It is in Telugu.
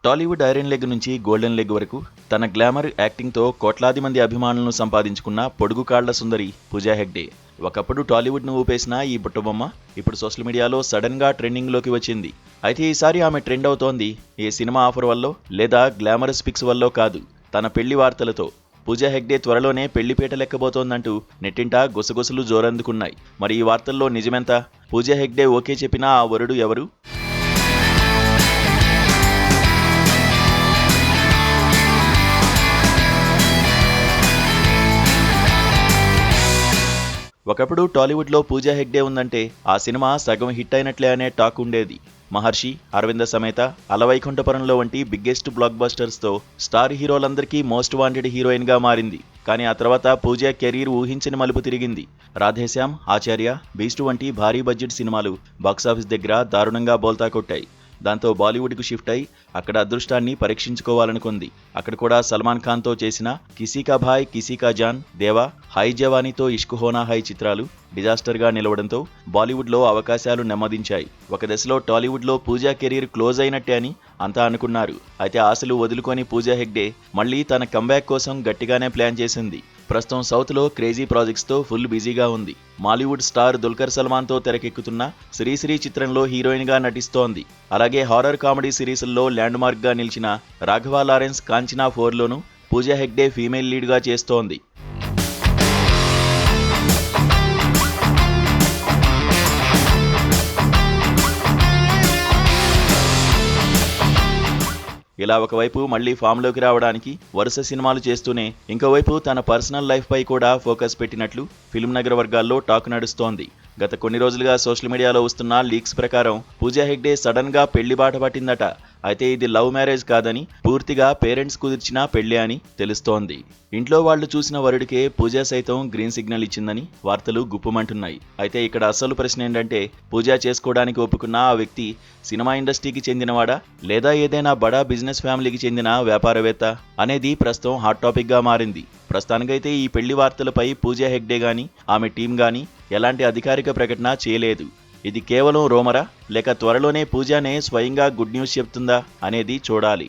టాలీవుడ్ ఐరన్ లెగ్ నుంచి గోల్డెన్ లెగ్ వరకు తన గ్లామర్ యాక్టింగ్తో కోట్లాది మంది అభిమానులను సంపాదించుకున్న పొడుగు కాళ్ల సుందరి పూజా హెగ్డే. ఒకప్పుడు టాలీవుడ్ను ఊపేసిన ఈ బుట్టబొమ్మ ఇప్పుడు సోషల్ మీడియాలో సడన్గా ట్రెండింగ్లోకి వచ్చింది. అయితే ఈసారి ఆమె ట్రెండ్ అవుతోంది ఏ సినిమా ఆఫర్ వల్లో లేదా గ్లామరస్ పిక్స్ వల్లో కాదు, తన పెళ్లి వార్తలతో. పూజా హెగ్డే త్వరలోనే పెళ్లిపీట లెక్కబోతోందంటూ నెట్టింట గుసగుసలు జోరందుకున్నాయి. మరి ఈ వార్తల్లో నిజమెంత? పూజా హెగ్డే ఓకే చెప్పినా ఆ వరుడు ఎవరు? ఒకప్పుడు టాలీవుడ్లో పూజా హెగ్డే ఉందంటే ఆ సినిమా సగం హిట్ అయినట్లే అనే టాక్ ఉండేది. మహర్షి, అరవింద సమేత, అలవైకుంఠపురంలో వంటి బిగ్గెస్ట్ బ్లాక్ బస్టర్స్తో స్టార్ హీరోలందరికీ మోస్ట్ వాంటెడ్ హీరోయిన్గా మారింది. కానీ ఆ తర్వాత పూజా కెరీర్ ఊహించని మలుపు తిరిగింది. రాధేశ్యామ్, ఆచార్య, బీస్ట్ వంటి భారీ బడ్జెట్ సినిమాలు బాక్సాఫీస్ దగ్గర దారుణంగా బోల్తా కొట్టాయి. దాంతో బాలీవుడ్కు షిఫ్ట్ అయి అక్కడ అదృష్టాన్ని పరీక్షించుకోవాలనుకుంది. అక్కడ కూడా సల్మాన్ ఖాన్తో చేసిన కిసీ కా భాయ్ కిసీ కా జాన్, దేవా, హై జవానీతో ఇష్క్ హోనా హై చిత్రాలు డిజాస్టర్గా నిలవడంతో బాలీవుడ్లో అవకాశాలు నెమ్మదించాయి. ఒక దశలో టాలీవుడ్లో పూజా కెరీర్ క్లోజ్ అయినట్టే అని అంతా అనుకున్నారు. అయితే ఆశలు వదులుకొని పూజా హెగ్డే మళ్లీ తన కంబ్యాక్ కోసం గట్టిగానే ప్లాన్ చేసింది. ప్రస్తుతం సౌత్లో క్రేజీ ప్రాజెక్ట్స్తో ఫుల్ బిజీగా ఉంది. మాలీవుడ్ స్టార్ దుల్కర్ సల్మాన్తో తెరకెక్కుతున్న శ్రీశ్రీ చిత్రంలో హీరోయిన్గా నటిస్తోంది. అలాగే హారర్ కామెడీ సిరీస్ల్లో ల్యాండ్ మార్క్గా నిలిచిన రాఘవ లారెన్స్ కాంచనా 4లోనూ పూజా హెగ్డే ఫీమేల్ లీడ్గా చేస్తోంది. ఇలా ఒకవైపు మళ్లీ ఫామ్లోకి రావడానికి వరుస సినిమాలు చేస్తూనే ఇంకోవైపు తన పర్సనల్ లైఫ్ పై కూడా ఫోకస్ పెట్టినట్లు ఫిల్మ్ నగర వర్గాల్లో టాక్ నడుస్తోంది. గత కొన్ని రోజులుగా సోషల్ మీడియాలో వస్తున్న లీక్స్ ప్రకారం పూజా హెగ్డే సడన్ గా పెళ్లి బాట పట్టిందట. అయితే ఇది లవ్ మ్యారేజ్ కాదని, పూర్తిగా పేరెంట్స్ కుదిర్చిన పెళ్లి అని తెలుస్తోంది. ఇంట్లో వాళ్లు చూసిన వరుడికే పూజా సైతం గ్రీన్ సిగ్నల్ ఇచ్చిందని వార్తలు గుప్పుమంటున్నాయి. అయితే ఇక్కడ అసలు ప్రశ్న ఏంటంటే, పూజా చేసుకోవడానికి ఒప్పుకున్న ఆ వ్యక్తి సినిమా ఇండస్ట్రీకి చెందినవాడా లేదా ఏదైనా బడా బిజినెస్ ఫ్యామిలీకి చెందిన వ్యాపారవేత్త అనేది ప్రస్తుతం హాట్ టాపిక్ గా మారింది. ప్రస్తుతానికైతే ఈ పెళ్లి వార్తలపై పూజా హెగ్డే గానీ ఆమె టీం గానీ ఎలాంటి అధికారిక ప్రకటన చేయలేదు. ఇది కేవలం రూమరా లేక త్వరలోనే పూజానే స్వయంగా గుడ్ న్యూస్ చెప్తుందా అనేది చూడాలి.